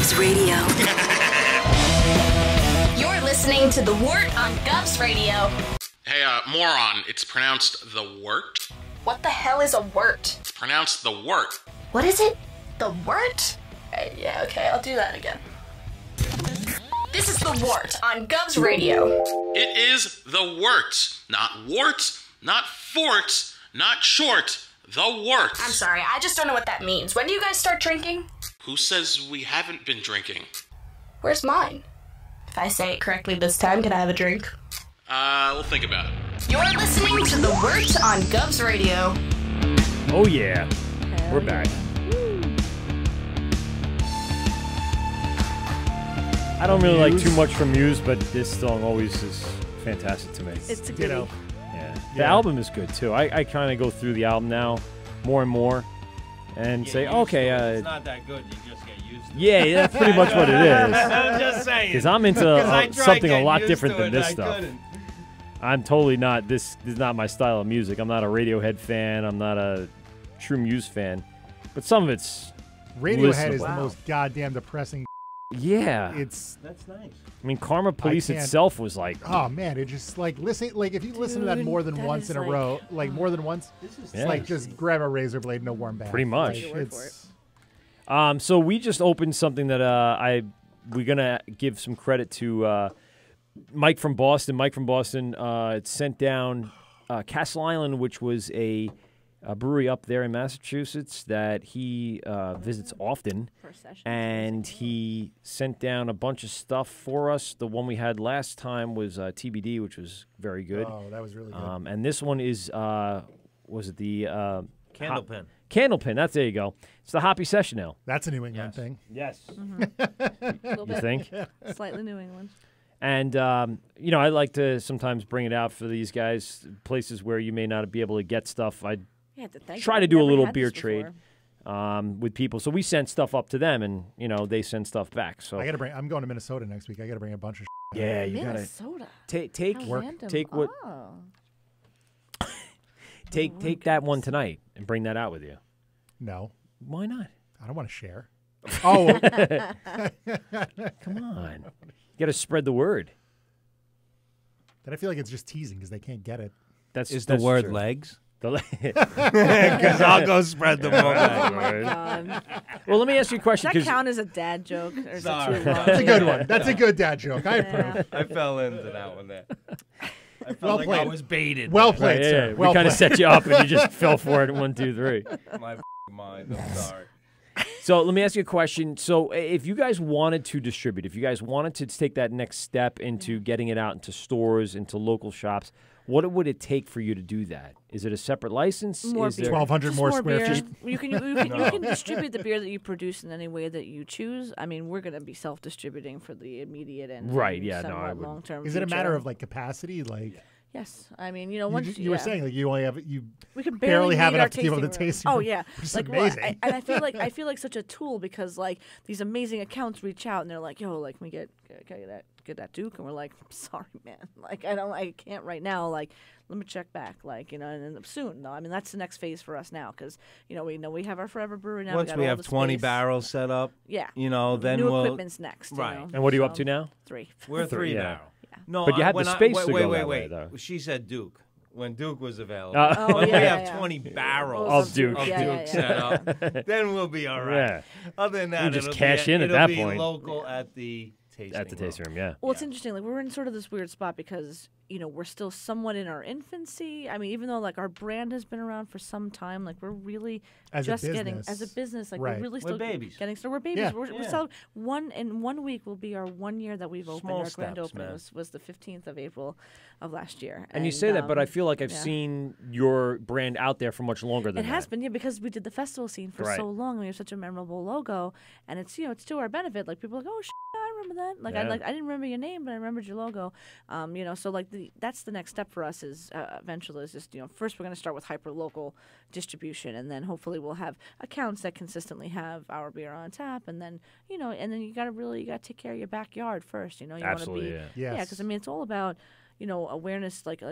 Govs Radio. You're listening to the Wort on Govs Radio. Hey, moron, it's pronounced the Wort. What the hell is a wort? It's pronounced the Wort. What is it? The wort? Yeah, okay, I'll do that again. This is the Wort on Govs Radio. It is the Wort. Not warts, not forts, not short. The Wort. I'm sorry, I just don't know what that means. When do you guys start drinking? Who says we haven't been drinking? Where's mine? If I say it correctly this time, can I have a drink? We'll think about it. You're listening to the Wort on Govs Radio. Oh yeah, we're back. I don't really like too much from Muse, but this song always is fantastic to me. It's a good one. Yeah. The album is good too. I kind of go through the album now more and more and say, okay, it's not that good. You just get used to it. Yeah, that's pretty much what it is. I'm just saying. Because I'm into something a lot different than this stuff. I'm totally not. This is not my style of music. I'm not a Radiohead fan. I'm not a true Muse fan. But some of it's Radiohead is listenable. the most goddamn depressing. Yeah. It's That's nice. I mean, Karma Police itself was like, oh man, it just like listen. Like if you listen to that more than once in a row, like more than once, it's like just grab a razor blade, no warm bath. Pretty much. Like, it's so we just opened something that we're gonna give some credit to Mike from Boston. Mike from Boston sent down Castle Island, which was a brewery up there in Massachusetts that he visits often, and he sent down a bunch of stuff for us. The one we had last time was TBD, which was very good. Oh, that was really good. And this one is was it the Candlepin. Candlepin? There you go. It's the Hoppy Session Ale. That's a New England thing. Yes. You think? Slightly New England. And, I like to sometimes bring it out for these guys, places where you may not be able to get stuff. I try to do a little beer trade with people. So we send stuff up to them, and, they send stuff back. So I'm going to Minnesota next week. I got to bring a bunch of Yeah, you got to. Minnesota. Take what. Oh. Take that one tonight and bring that out with you. No. Why not? I don't want to share. Oh. Come on. You got to spread the word. Then I feel like it's just teasing because they can't get it. Is the word true. legs? Because I'll go spread them all Oh my God. Well, let me ask you a question. Does that count as a dad joke? Or is it Sorry. too long? That's a good one. That's a good dad joke. I approve. I fell into that one there. I felt Well like played. I was baited. Well played, Yeah, sir. we Well kind of played. set you up, and you just fell for it. 1, 2, 3. My mind. I'm sorry. So let me ask you a question. So if you guys wanted to distribute, if you guys wanted to take that next step into getting it out into stores, into local shops, what would it take for you to do that? Is it a separate license? More Is beer. 1,200 Just more square beer. feet. You can distribute the beer that you produce in any way that you choose. I mean, we're going to be self-distributing for the immediate and Right, yeah, no, somewhat I wouldn't. long-term. Is it a future. matter of like capacity? Like Yes, I mean, once you were saying, like you only have we can barely have meet enough our to keep up the tasting room. tasting Oh room, yeah, which is like amazing. and I feel like such a tool because like these amazing accounts reach out and they're like, yo, like we get that Duke, and we're like, sorry man, like I can't right now, like let me check back, like and then soon. No, I mean that's the next phase for us now because we have our Forever Brewery now. Once got we all have the 20 space. barrels set up, Yeah, then new we'll equipment's next. Right. You know, And what are you up so to now? 3. We're 3 yeah. barrel. No, But you have the when space to wait, go wait, that way, wait. though. She said Duke. When Duke was available. Oh, when we yeah, have yeah. 20 barrels Of Duke. set up, then we'll be all right. Yeah. Other than that, We'll just it'll cash be, in at it'll that be point. local at the tasting At the tasting room, yeah. Well, it's interesting. Like we're in sort of this weird spot because we're still somewhat in our infancy. I mean, even though like our brand has been around for some time, like we're really As a just getting business. as a business. Like Right. we're really We're still babies. getting started. We're babies. Yeah. We're still in 1 week will be our 1 year that we've opened. Small Our grand steps, opening man. was the 15th of April of last year. And you say that, but I feel like I've yeah. seen your brand out there for much longer than It that. has been, yeah, because we did the festival scene for Right. so long. And we have such a memorable logo, and it's it's to our benefit. Like people are like, oh, I remember that. Like Yeah. I didn't remember your name, but I remembered your logo. So like that's the next step for us is eventually is just first we're going to start with hyper local distribution, and then hopefully we'll have accounts that consistently have our beer on tap, and then and then you got to take care of your backyard first. You want to Absolutely, be yeah. Yes. because I mean it's all about. awareness, like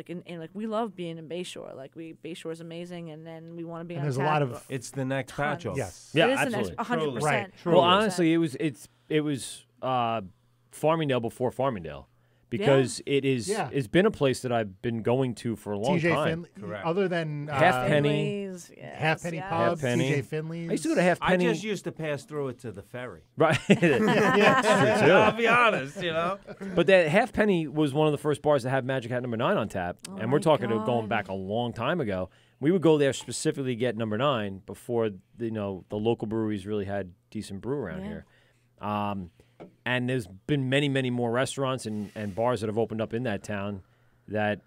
we love being in Bayshore. Like Bayshore is amazing, and then we want to be And on there's a tap. lot of It's the next patch off. yes. Yeah, It is absolutely. 100%. Right. Well, honestly, it was Farmingdale before Farmingdale because it's been a place that I've been going to for a long TJ time. Finley, Correct. other than Halfpenny. Finley's, yes, Halfpenny yes. Pub, Halfpenny. TJ Finley's. I used to go to I Halfpenny. just used to pass through it to the ferry. Right. I'll be honest, But that Halfpenny was one of the first bars to have Magic Hat number 9 on tap, and we're my talking God. going back a long time ago. We would go there specifically to get number 9 before the local breweries really had decent brew around here. And there's been many, many more restaurants and bars that have opened up in that town that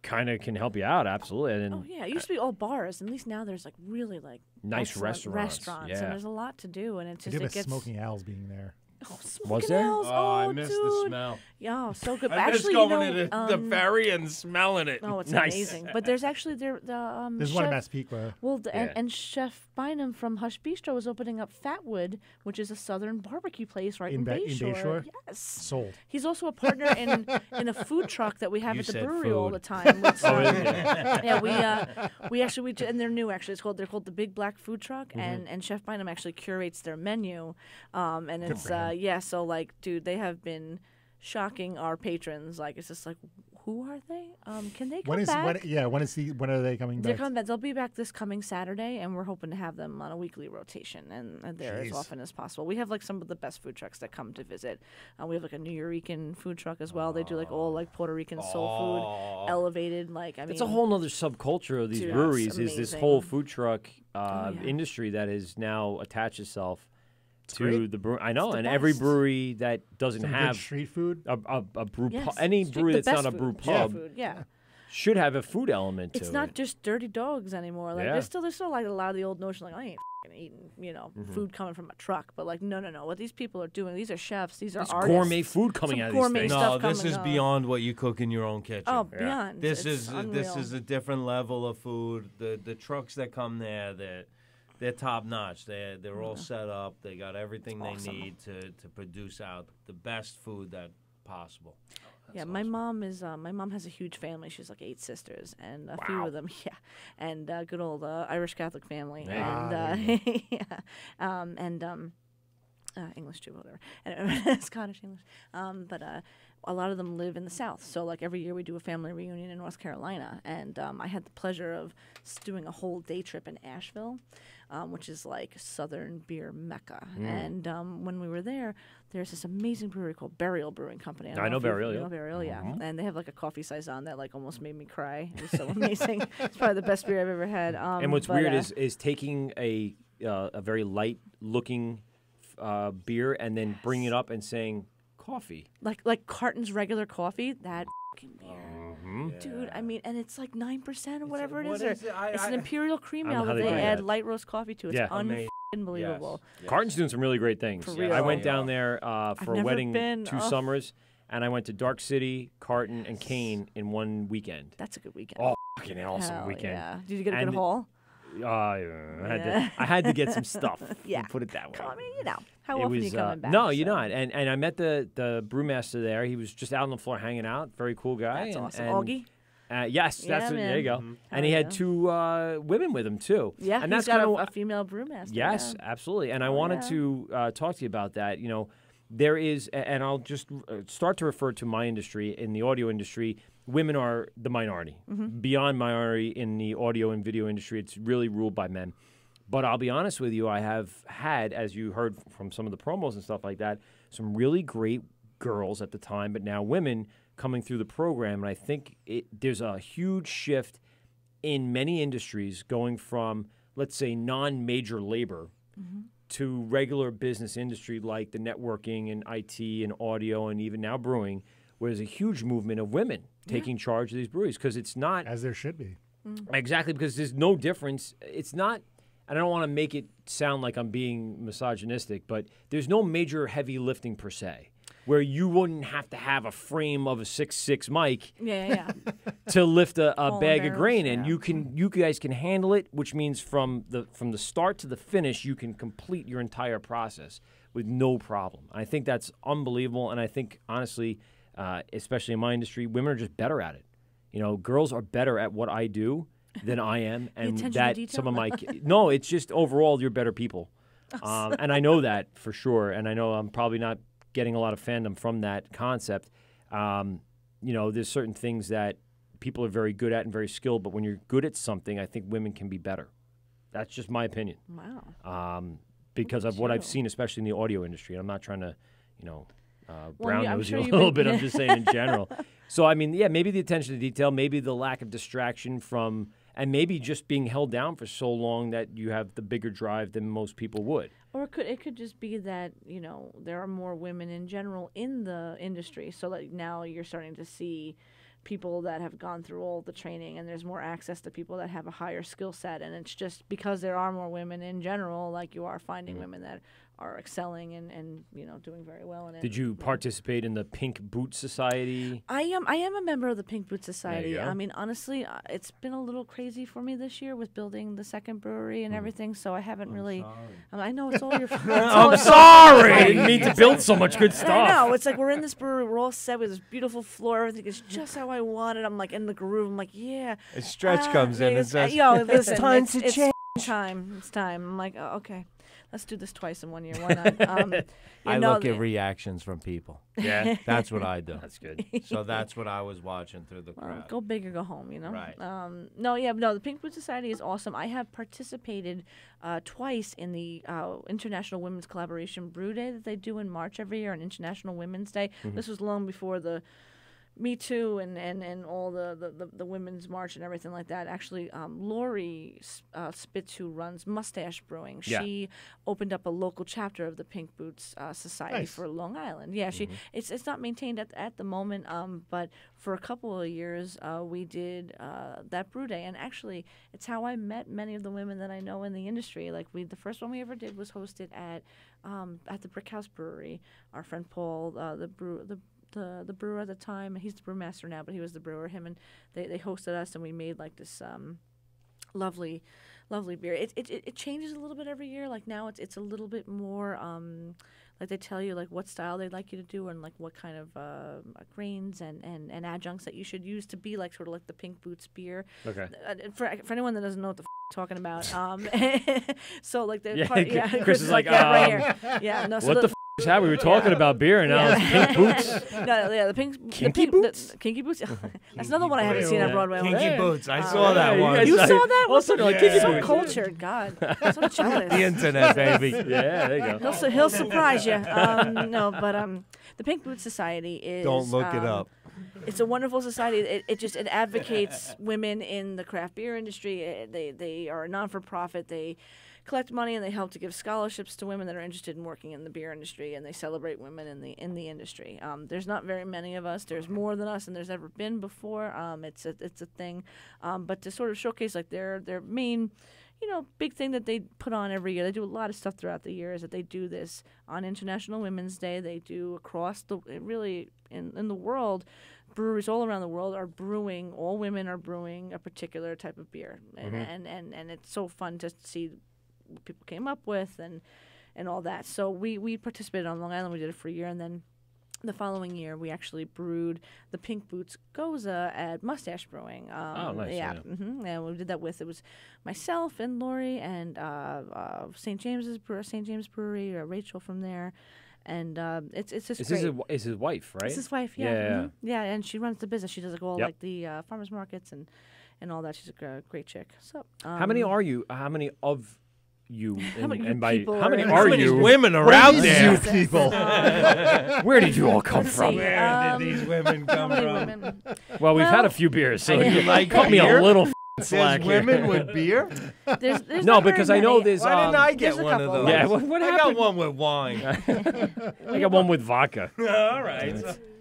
kind of can help you out. Absolutely. And Oh yeah, it used to be all bars, and at least now there's like really like Nice excellent restaurants, yeah. and there's a lot to do, and it's I just do miss it gets Smoking Owls being there. Smoking there? Owls. I miss dude. the smell. Yeah, so good. I miss Actually, going to the ferry and smelling it. Oh, it's Nice. amazing. But there's actually the There's chef, one in Massapequa. Well, Yeah. and Chef Bynum from Hush Bistro was opening up Fatwood, which is a southern barbecue place right in Bayshore. Bayshore? Yes. Sold. He's also a partner in a food truck that we have You at the said brewery all food. the time. With, we actually and they're new actually. They're called the Big Black Food Truck, and Chef Bynum actually curates their menu, and it's so like dude, they have been shocking our patrons. Like it's just like, who are they? Can they come back? When are they coming They're back? coming back. They'll be back this coming Saturday, and we're hoping to have them on a weekly rotation and there as Jeez. often as possible. We have like some of the best food trucks that come to visit. We have like a New Rican food truck as well. They do like all like Puerto Rican soul food, elevated. Like it's a whole other subculture of these Dude, breweries. it's Is this amazing. whole food truck yeah. industry that has now attached itself to great. the brew. I know, the and every best. brewery that doesn't Some have good street food. a brew Yes. pub, any Street- brewery the that's not best a brew food. pub Food, yeah. should have a food element to It's it. not just dirty dogs anymore. Like Yeah. there's still like a lot of the old notion like I ain't f***ing eating food coming from a truck, but like no. What these people are doing, these are chefs, these are It's artists. gourmet food coming Some out of these gourmet things. stuff No, this coming is up. beyond what you cook in your own kitchen. Oh, beyond. This It's is unreal. a different level of food. The trucks that come there, they're top notch. They're all set up. They got everything they need to produce out the best food that possible. Yeah, my mom has a huge family. She's like 8 sisters, and a few of them, and good old Irish Catholic family, and English too, whatever, and Scottish English. But a lot of them live in the South. So like every year we do a family reunion in North Carolina, and I had the pleasure of doing a whole day trip in Asheville, which is like Southern beer mecca. And when we were there, there's this amazing brewery called Burial Brewing Company. I know Burial, You yeah. know Burial, yeah. And they have like a coffee saison that like almost made me cry. It was so amazing. It's probably the best beer I've ever had. And what's but, weird is taking a very light looking beer and then bringing it up and saying coffee. like Carton's regular coffee, that fucking beer. Dude, I mean, and it's like 9% or whatever it is. what is it? It's an imperial cream I don't ale know that how they they do add that. light roast coffee to. It's Yeah. unbelievable. Carton's doing some really great things. For real. I went down there for a never wedding been. 2 Oh. summers, and I went to Dark City, Carton, and Kane in one weekend. That's a good weekend. Oh, fucking awesome Hell weekend. Yeah. Did you get a And- good haul? I had to get some stuff. Yeah. Put it that way. I mean, how It often was, are you coming back? No, you're so. not. And I met the brewmaster there. He was just out on the floor hanging out. Very cool guy. That's and, awesome. and, Augie? Yes, Yeah, that's it. There man. you go. And he Hell had 2 women with him too. Yeah, and he's that's got kind of a female brewmaster. Yes, yeah. absolutely. And I wanted to talk to you about that. You know, there is, and I'll just start to refer to my industry. In the audio industry, women are the minority, beyond minority in the audio and video industry. It's really ruled by men. But I'll be honest with you, I have had, as you heard from some of the promos and stuff like that, some really great girls at the time, but now women coming through the program. And I think there's a huge shift in many industries going from, let's say, non-major labor to regular business industry like the networking and IT and audio and even now brewing, where there's a huge movement of women taking charge of these breweries because it's not As there should be. exactly because there's no difference. It's not. I don't want to make it sound like I'm being misogynistic, but there's no major heavy lifting per se, where you wouldn't have to have a frame of a 6'6" mic Yeah. to lift a All bag of barrels, grain, yeah. and you guys can handle it, which means from the start to the finish, you can complete your entire process with no problem. I think that's unbelievable, and I think honestly, especially in my industry, women are just better at it. You know, girls are better at what I do than I am, and that some of my no, it's just overall you're better people, and I know that for sure, and I know I'm probably not getting a lot of fandom from that concept. You know, there's certain things that people are very good at and very skilled, but when you're good at something, I think women can be better. That's just my opinion. Wow. Because of what I've seen, especially in the audio industry. I'm not trying to, brown nose you a you've little been- bit. I'm just saying in general. So, I mean, yeah, maybe the attention to detail, maybe the lack of distraction from, and maybe just being held down for so long that you have the bigger drive than most people would. Or it could just be that, there are more women in general in the industry. So like now you're starting to see people that have gone through all the training, and there's more access to people that have a higher skill set. And it's just because there are more women in general, like you are finding women that are excelling and doing very well in it. Did you participate in the Pink Boot Society? I am a member of the Pink Boot Society. go. I mean, honestly, it's been a little crazy for me this year with building the second brewery and everything. So I haven't really. I know it's all your fault. I'm sorry. I didn't mean to build so much good stuff. I know. It's like we're in this brewery. We're all set with this beautiful floor. Everything is just how I want it. I'm like in the groove. I'm like, yeah. A Stretch comes in and says, listen, time to it's change." time. It's time. I'm like, oh, okay. Let's do this twice in 1 year. Why not? I look at reactions from people. Yeah. That's what I do. That's good. So that's what I was watching through the crowd. Go big or go home, Right. No, the Pink Boot Society is awesome. I have participated twice in the International Women's Collaboration Brew Day that they do in March every year, on International Women's Day. This was long before the Me Too and all the women's march and everything like that. Actually, Lori Spitz, who runs Mustache Brewing, she opened up a local chapter of the Pink Boots Society for Long Island. Yeah, it's not maintained at the moment, but for a couple of years we did that brew day, and actually it's how I met many of the women that I know in the industry. Like the first one we ever did was hosted at the Brick House Brewery. Our friend Paul, the brewer at the time, he's the brewmaster now, but he was the brewer. Him and they hosted us, and we made like this lovely beer. It changes a little bit every year. Like now it's a little bit more like they tell you like what style they'd like you to do, and like what kind of grains and adjuncts that you should use to be like sort of like the Pink Boots beer. Okay. For anyone that doesn't know what the talking about, so like the Chris is like, right here. Yeah, no. So what the is how we were talking about beer, and now it's Pink Boots. No, the pink Kinky Boots? The Kinky Boots. That's another one I haven't seen on Broadway. Kinky Boots. I saw that one. You saw that? Also, like Kinky So Boots. cultured, God. So jealous. The internet, baby. Yeah, there you go. He'll surprise you. The Pink Boots Society is. Don't look it up. It's a wonderful society. It advocates women in the craft beer industry. They are a non-for-profit. They collect money, and they help to give scholarships to women that are interested in working in the beer industry, and they celebrate women in the industry. There's not very many of us. There's more than us than there's ever been before. It's a thing, but to sort of showcase like their main, big thing that they put on every year. They do a lot of stuff throughout the year. Is that they do this on International Women's Day. They do across in the world. Breweries all around the world are brewing. All women are brewing a particular type of beer, and it's so fun to see what people came up with and all that. So we participated on Long Island. We did it for a year, and then the following year we actually brewed the Pink Boots Goza at Mustache Brewing. Nice. Yeah. And we did that with, it was myself and Lori and St. James Brewery, Rachel from there. And it's just great. Is his wife, right? It's his wife, yeah. Yeah. Mhm. Yeah, and she runs the business. She does like all like the farmers markets and all that. She's a great chick. So How many are you? How many of you? How many and by people how many are- are How many you? women are out These there? youth people. Where did you all come Let's from? see. Where did these women how come many from? women? Well, we've Well, had a few beers, so you you like cut me beer? a little There's slack here. women with beer? There's No, not very because I know many. there's. Why didn't I get There's a one of couple. those? Yeah, what I happened? got one with wine. I got one with vodka. All right.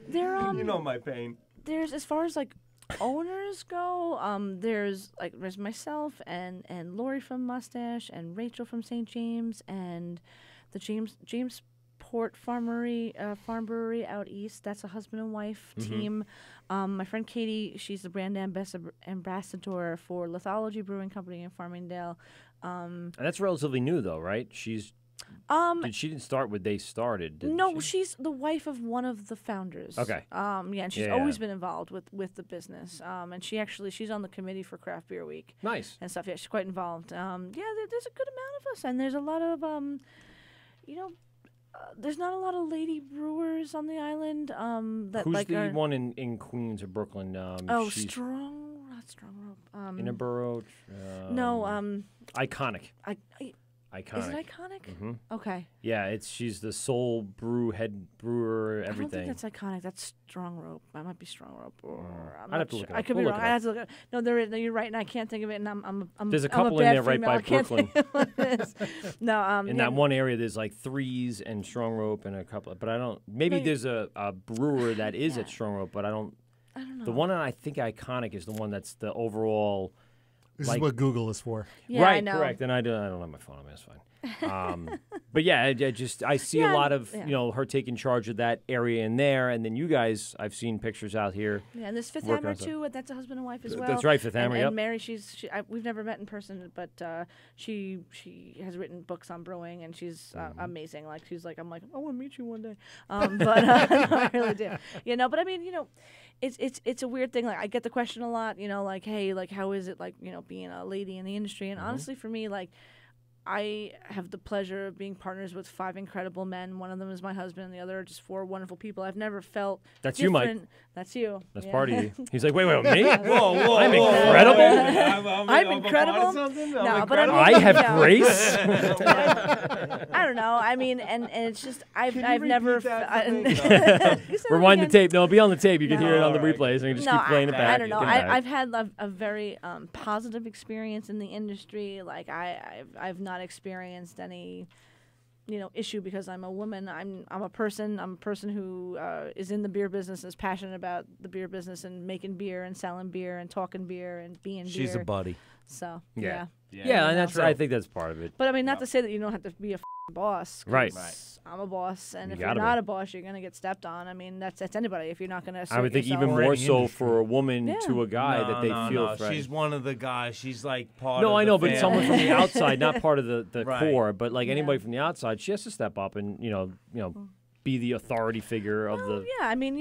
There You know my pain. there's, as far as like owners go, there's myself and Lori from Mustache and Rachel from St. James and the James Port Farm Brewery out east. That's a husband and wife team. My friend Katie, she's the brand ambassador for Lithology Brewing Company in Farmingdale. And that's relatively new, though, right? She's She didn't start when they started. Did No, she? she's the wife of one of the founders. Okay. Yeah, and she's Yeah. always been involved with the business. And she's on the committee for Craft Beer Week. Nice. And stuff. Yeah, she's quite involved. There's a good amount of us, and there's a lot of there's not a lot of lady brewers on the island. Who's the one in Queens or Brooklyn? Not Strong Rope. Innaborough. No. Iconic. Iconic. Is it Iconic? Mm-hmm. Okay. Yeah, she's the sole head brewer, everything. I don't think that's Iconic. That's Strong Rope. I might be Strong Rope. Or I'd have to look it up. I could be wrong. I have to look it up. No, you're right, and I can't think of it. And I'm There's a I'm couple bad in there right female. by I can't Brooklyn. think of what it is. No. In that one area, there's like Threes and Strong Rope and a couple. But I don't. Maybe there's a brewer that is at Strong Rope, but I don't know. The one that I think Iconic is the one that's the overall. This is what Google is for. Yeah, right, I know. Correct. And I don't have my phone on me. That's fine. But yeah, I see a lot of her taking charge of that area in there, and then you guys, I've seen pictures out here. Yeah, and there's Fifth Hammer too. That's a husband and wife as well. That's right, Fifth Hammer. And Mary, we've never met in person, but she has written books on brewing, and she's amazing. Like I'm like, I want to meet you one day. But no, I really do. But I mean, it's a weird thing. Like I get the question a lot. Like, hey, like how is it like being a lady in the industry? And honestly, for me, like. I have the pleasure of being partners with 5 incredible men. One of them is my husband, and the other are just 4 wonderful people. I've never felt That's different. you, Mike. That's you. That's yeah. part of you. He's like, wait, me? Whoa, I'm incredible. I'm incredible. No, but I have grace. I don't know. I mean, and it's just I've never. Rewind the tape. No, it'll be on the tape. You can hear it on the replays, and you just keep playing it back. I don't know. I've had a very positive experience in the industry. Like I've not experienced any issue because I'm a woman. I'm a person. I'm a person who is in the beer business, is passionate about the beer business and making beer and selling beer and talking beer and being beer. She's a buddy. So yeah, and I think that's part of it. But I mean, not to say that you don't have to be a boss. Right. I'm a boss, and if you're you're not a boss, you're gonna get stepped on. I mean, that's anybody. If you're not gonna, I would think even more so for a woman to a guy that they feel threatened. She's one of the guys. She's like part. No, of I know, the but someone from the outside, not part of the core, but like anybody from the outside, she has to step up and be the authority figure of the. Yeah, I mean,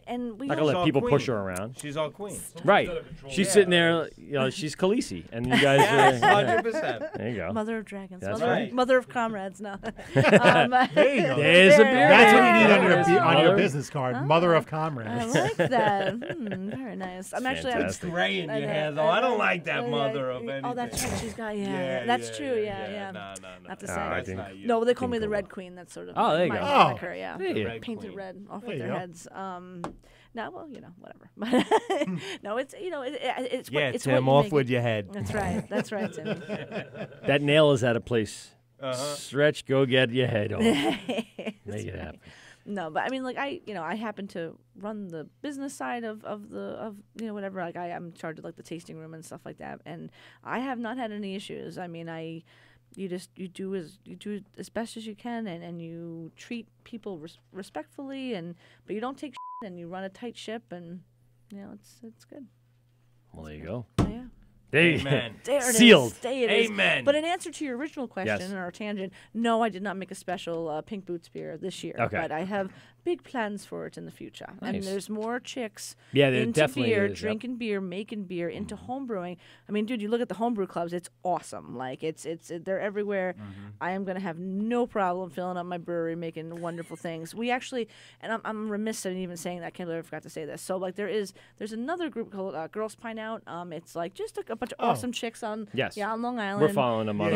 and we not gonna let people push her around. She's our queen. Right. She's sitting there. She's Khaleesi, and you guys. 100%. There you go. Mother of dragons. That's Mother of comrades. No. There you go. That's what you need on your business card. Mother of comrades. I like that. Very nice. I'm actually. It's gray in your hair, though. I don't like that mother of anything. Oh, that's right. She's got. Yeah, that's true. Yeah. No. Not to say. No, they call me the Red Queen. That's sort of. Oh, there you my go. moniker. Yeah. Painted queen. red off with their heads. No, well, whatever. No, it's it's it's Tim what off with your head. That's right, Tim. That nail is out of place. Stretch, go get your head off. Make it happen. No, but I mean, like I happen to run the business side of whatever. Like I'm in charge of like the tasting room and stuff like that, and I have not had any issues. I mean, you do as best as you can, and you treat people respectfully, but you don't take shit, and you run a tight ship, and it's good. Well, there you go. Yeah. Amen. There it Sealed. is. There it is. Amen. But in answer to your original question or tangent, no, I did not make a special Pink Boots beer this year. Okay. But I have big plans for it in the future. Nice. And there's more chicks there into definitely beer, is, drinking beer, making beer, into home brewing. I mean, dude, you look at the homebrew clubs, it's awesome. Like they're everywhere. I am going to have no problem filling up my brewery, making wonderful things. We actually, and I'm remiss in even saying that. I can't believe I forgot to say this. So like there's another group called Girls Pine Out. It's like just a bunch of awesome chicks on Long Island. We're following them on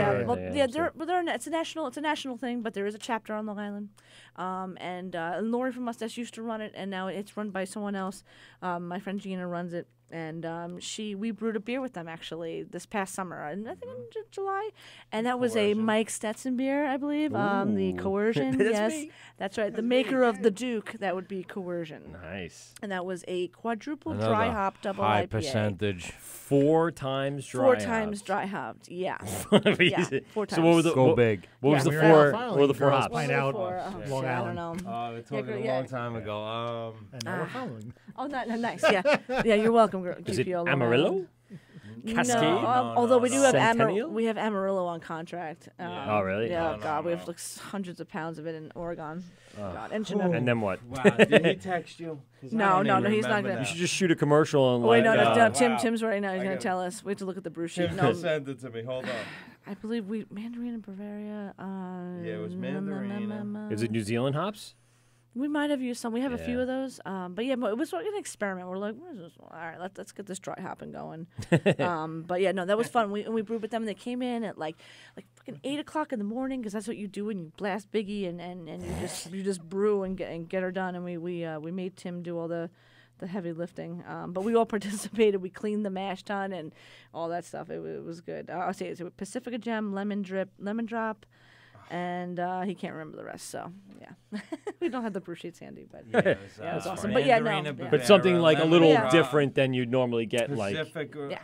it's a national thing, but there is a chapter on Long Island. And Lori from Mustache used to run it, and now it's run by someone else. My friend Gina runs it, and we brewed a beer with them actually this past summer, and I think in July, and that was a Mike Stetson beer, I believe. The Coercion, that's right. The maker of the Duke, that would be Coercion. Nice. And that was a quadruple dry hop double high IPA. percentage. 4 times dry. 4 times dry hopped. Yeah. 4 times. So what were the Go big. What was the Yeah, 4? finally, What were the 4 Girls hops? Pine Out, I Long don't Island. know. We're talking a long time ago. And now we're following. Oh, nice. Yeah, you're welcome, girl. Is it GPO Long Amarillo? Island. Cascade? Although we do have Centennial? we have Amarillo on contract. Oh, really? Yeah, God, we have like hundreds of pounds of it in Oregon. God, and Chinook. And then what? Wow, did he text you? 'Cause I No, don't no, even he's not remember gonna- You that. should just shoot a commercial and Wait, like. no, wow. Tim's right now. He's I gonna gotta- tell us. We have to look at the brew sheet. Tim No, sent it to me. Hold on. I believe we Mandarin and Bavaria. Yeah, it was Mandarina. Is it New Zealand hops? We might have used some. We have a few Yeah. of those. But yeah, it was like an experiment. We're like, what is this? All right, let's get this dry hopping going. But yeah, no, that was fun. We brewed with them. And they came in at like fucking 8:00 in the morning because that's what you do when you blast Biggie and you just brew and get her done. And we made Tim do all the heavy lifting. But we all participated. We cleaned the mash tun and all that stuff. It was good. I'll say it's Pacifica Gem, lemon drop. And he can't remember the rest, so yeah, we don't have the brew sheets handy, but Yeah, it was awesome. But yeah, no, Mandarina, yeah. But something like a Lemon little drop, different than you'd normally get. Like Pacific. Yeah.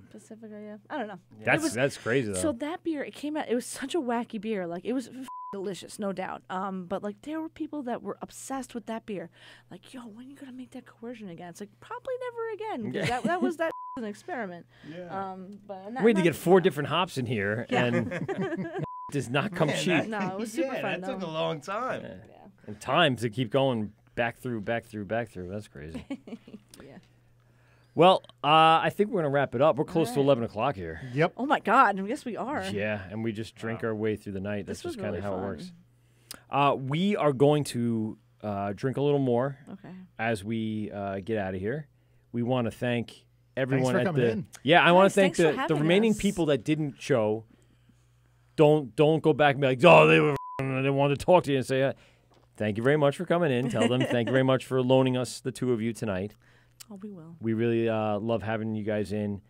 Pacifica, yeah. I don't know. that's crazy though. So that beer, it came out. It was such a wacky beer. Like it was delicious, no doubt. But like there were people that were obsessed with that beer. Like, yo, when are you gonna make that coercion again? It's like probably never again. 'Cause that was an experiment. Yeah. But we had to get 4 different hops in here, and does not come cheap. No, it was super fun. That took a long time. Yeah. And time to keep going back through. That's crazy. Yeah. Well, I think we're gonna wrap it up. We're close to right. 11 o'clock here. Yep. Oh my God! I guess we are. Yeah, and we just drink our way through the night. That's This just was kind of really how fun. it works. We are going to drink a little more Okay. as we get out of here. We want to thank everyone for at coming the. in. Yeah, I want Guys, to thank thanks for the having remaining us. people that didn't show. Don't go back and be like, oh, they wanted to talk to you and say, thank you very much for coming in. Tell them thank you very much for loaning us the 2 of you tonight. Oh, we will. We really love having you guys in.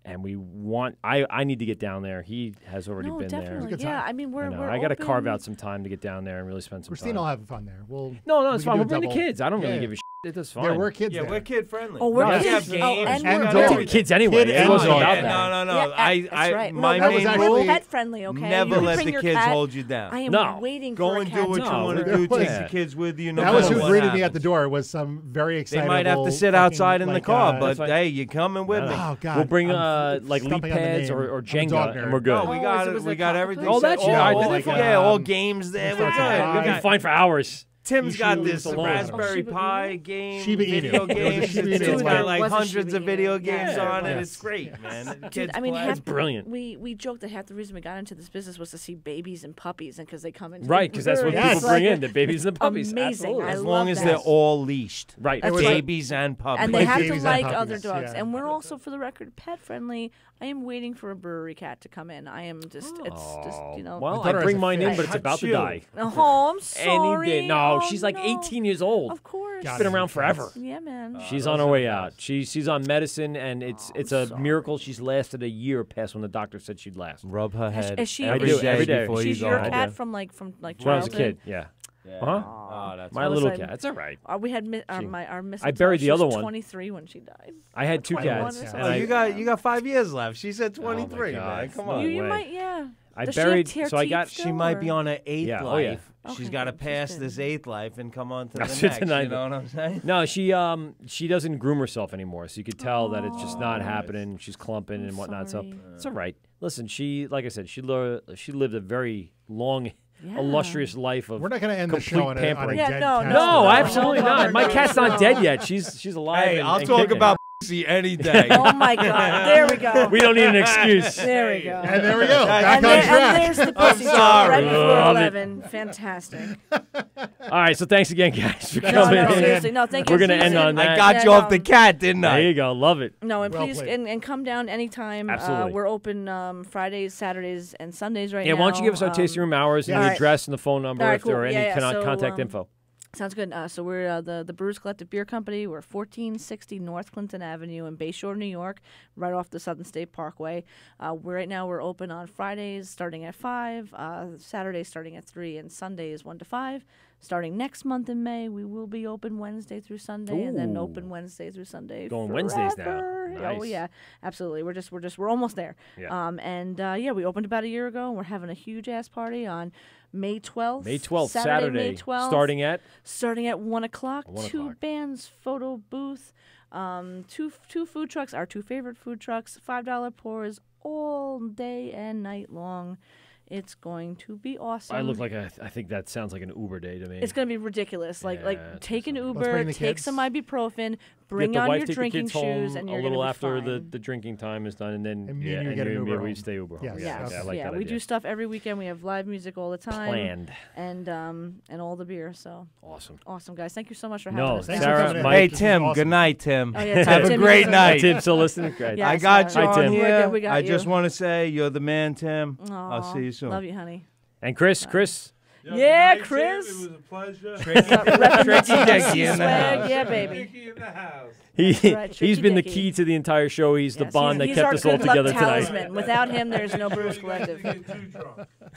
And we want. I need to get down there. He has already No, been there. definitely. Good Yeah, time. I mean we're. I got to carve open. out some time to get down there and really spend some Christine time. will have fun there. No, we it's can fine. do We'll a bring the double. kids. I don't really Yeah. give a shit. It's fine. There were kids Yeah, there. we're kid friendly. Oh, we're No, kids. have games. and And we're dogs. We're adult. taking kids anyway. Kid It goes and without dog. that. No. Yeah, that's right. My that was main actually- rule: We're pet friendly, okay? never You can let bring the your kids cat. hold you down. I am No. waiting Go for a and cat do what to you No, want to we're do. gonna Take play. the kids with you. No That was matter who what greeted me at happens. the door. Was some very They excitable. might have to sit fucking, outside in the like, car, but fine. hey, you coming with me? Oh God! We'll bring I'm like leap stumping on the pads name. or I'm a dog Jenga, and we're nerd. good. No, we got was it. We it got cockapoo? everything. Oh, that set. shit, I all, did it for yeah, you. all games there. We're Starts good. at We We'll five. be fine for hours. Tim's got this alone. Raspberry Shiba Pi Inu? game, Shiba Inu. video It was a games. Shiba It's Inu. got It like was a hundreds Shiba of video Inu. games Yeah, on it. yes. It's great, man. The Dude, kids I mean, play. That's brilliant. We joked that half the reason we got into this business was to see babies and puppies, and because they come into Right, because that's what breweries. people It's bring like in, the babies and the puppies. amazing. Absolutely. I As love long as that. they're all leashed. Right. That's was right. Babies and puppies. And they Like have to babies and like other puppies, dogs. yeah. And we're also, for the record, pet friendly. I am waiting for a brewery cat to come in. I am just, it's just, you know. Well, My daughter I has bring a mine in, fish. but it's about to Achoo. die. Oh, I'm sorry. Any day. No, Oh, she's like no. 18 years old. Of course. God, She's been around forever. Yeah, man. She's on her way out. She's on medicine, and it's a miracle she's lasted a year past when the doctor said she'd last. Rub her head is she- every I do, day every day. before She's you go your home. cat do. from like When I was a childhood. kid, yeah. Yeah. Uh-huh. Oh, that's My all of a little sudden- cat. It's all right. We had our Miss. I buried the she was other one. 23 when she died. I had 2 21 cats. or and something. Oh, I, you got 5 years left. She said 23, God. man. Come No on. You way. might, yeah. I Does buried. She have So I teeth got. still, She might or- be on her 8th Yeah, life. oh, yeah. She's Okay, got to good. pass She's this good. 8th life and come on to the That's next. the ninth. You know what I'm saying? No, she doesn't groom herself anymore, so you could tell that it's just not happening. She's clumping I'm and whatnot. So sorry. it's all right. Listen, like I said, she lived a very long, Yeah. illustrious life of. We're not going to end the complete show on a pampering. Yeah, dead no, cat. No, No. absolutely not. My cat's not dead yet. She's alive. Hey, and, I'll and talk kicking. about pussy any day. Oh my God! There we go. We don't need an excuse. There we go. And there we go. Back And, on there, track. and there's the pussy joke sorry. right before Love it. 11. Fantastic. All right, so thanks again, guys, for No, coming no, in. seriously, no, thank you. We're gonna end Seriously. on that. I got Yeah, you off no. the cat, didn't I? There you go. Love it. No, and Well please, played. and come down anytime. Absolutely. We're open Fridays, Saturdays, and Sundays right Yeah, now. why don't you give us our tasting room hours and yeah. the All right. address and the phone number All right, if there cool. are any Yeah, yeah, so, contact info. Sounds good. So we're the Brewers Collective Beer Company. We're 1460 North Clinton Avenue in Bayshore, New York, right off the Southern State Parkway. Right now we're open on Fridays starting at 5, Saturdays starting at 3, and Sundays 1 to 5. Starting next month in May, we will be open Wednesday through Sunday, and then Ooh. open Wednesday through Sunday. Going Wednesdays now. forever. Oh Nice. yeah, absolutely. We're almost there. Yeah. We opened about a year ago, and we're having a huge ass party on May 12th. May 12th, Saturday, May 12th. Starting at 1 o'clock. 1 2 o'clock. bands, photo booth, two food trucks, our 2 favorite food trucks, $5 pours all day and night long. It's going to be awesome. I think that sounds like an Uber day to me. It's going to be ridiculous. Like take an bring Uber, the take kids. some ibuprofen, bring Get the on wife, your take drinking the kids home shoes, and you're a going to little be after fine. the drinking time is done, and then And me and you get an Uber we home. stay Uber home. Yes. I like that we idea. do stuff every weekend. We have live music all the time. Planned. And all the beer. So Awesome. guys. Thank you so much for having No, us. Thanks for Sarah, coming in. Mike. Hey, This is Tim. awesome. Good night, Tim. Oh, yeah, Have a Tim, great he's night. Tim, still listening? Great. Yeah. I got you Hi, on Tim. We're here. good, we got I you. just want to say you're the man, Tim. I'll Aw, see you soon. Love you, honey. And Chris. Yeah, Chris. It was a pleasure. Tricky Dicky in the Swag, house. yeah, baby. Dicky in the house. He, right, he's Tricky been the Dicky. key to the entire show. He's the Yes, bond that he's kept our us all good luck together tonight. talisman. Without him, there's no Brewers Collective.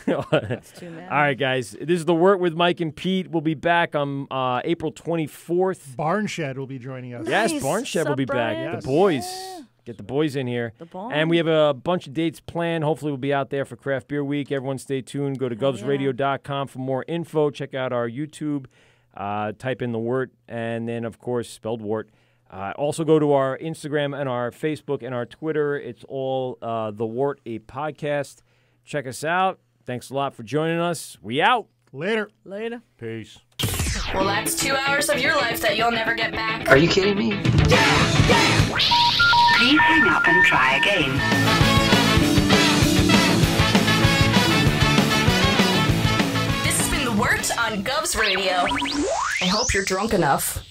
It's too mad. All right, guys. This is the Wort with Mike and Pete. We'll be back on April 24th. Barn Shed will be joining us. Yes, Nice. Barn Shed will Sup, be back. Brian? Yes. The boys. Yeah. Get the boys in here. The barn. And we have a bunch of dates planned. Hopefully, we'll be out there for Craft Beer Week. Everyone stay tuned. Go to govsradio.com for more info. Check out our YouTube. Type in the Wort, and then, of course, spelled Wort. Also, go to our Instagram and our Facebook and our Twitter. It's all The Wort, a podcast. Check us out. Thanks a lot for joining us. We out. Later. Later. Peace. Well, that's 2 hours of your life that you'll never get back. Are you kidding me? Please hang up and try again. This has been The Wort on Govs Radio. I hope you're drunk enough.